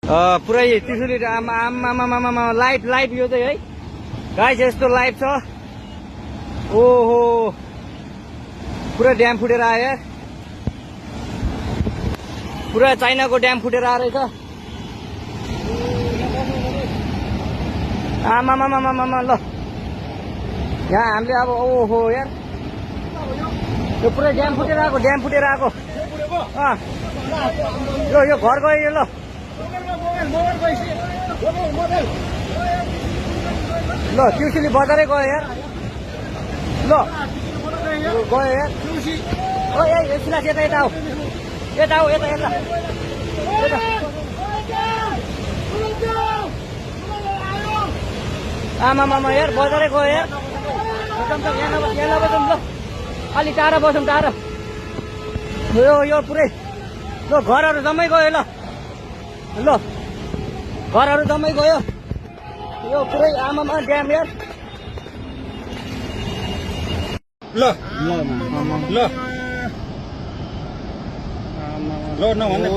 पुरै त्रिशुली आमा लाइभ यो चाहिँ है गाइस यस्तो लाइभ छ। ओहो पुरा ड्याम फुटेर आयो यार, पुरा चाइनाको ड्याम फुटेर आएर रहेछ। आमा ल यहाँ हामीले अब ओहो यार यो पुरै ड्याम फुटेर आएको यो घर गयो यो। ल ल त्रिशुली बजारै गयो यार। ल गयो यार। ओ एकछिन यता आऊ यता आमा यार बजारै गयो यार। यहाँ नबसौँ ल, अलि टाढा बसौँ टाढा। यो पुरै ल घरहरू जम्मै गयो। ल घरहरू जम्मै गयो। यो पुरै आमामा ड्याम यार। ल ल ल नभन्दा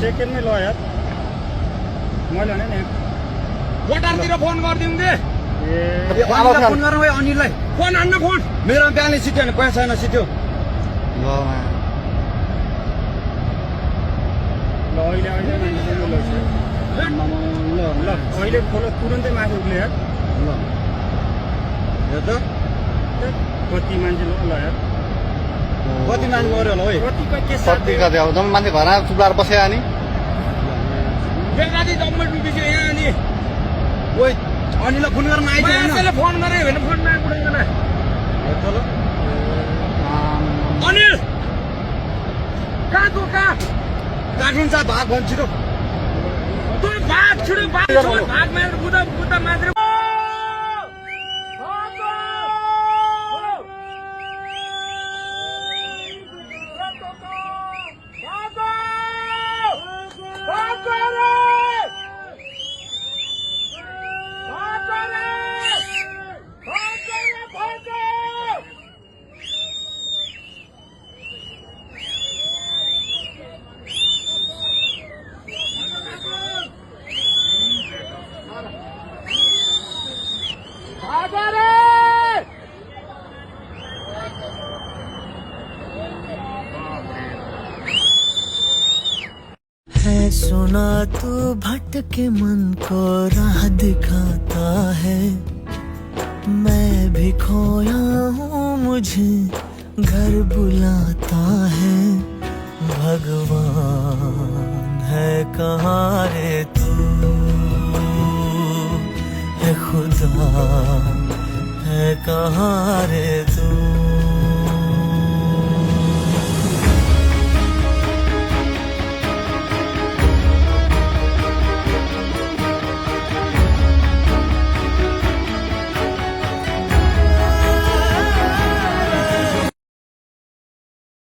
सेकेन्डमै ल यार मैले भने नि बोटारतिर फोन गरिदिउँ दे। फोन गरौँ है अनिललाई। फोन हान्न फोन मेरो ब्यालेन्स सिट्यो भने पैसा छैन सिट्यो। ल अहिले अहिले खोलो तुरन्तै माथि उठ्ले यार। ल हेर त कति मान्छे ल यार कति मान्छे गऱ्यो होला है। कति कति अब जम्मै मान्छे घरमा चुप्लाएर बस्यो अनि बेलुका जम्मै डुबिसक्यो यहाँ। अनि ओइ अनिललाई फोन गर्न आइज मान्छेले फोन गरे भने फोन नआइपुग्दैन। अनिल कहाँ काटिन्छ भाग भन्छ छिटो। भाग छिटो भाग मात्र बुद्ध मात्र है सुना तू भटके मन को राह दिखाता है। मैं भी खोया हूँ मुझे घर बुलाता है। भगवान है कहाँ रे तू, है खुदा है कहाँ रे तू।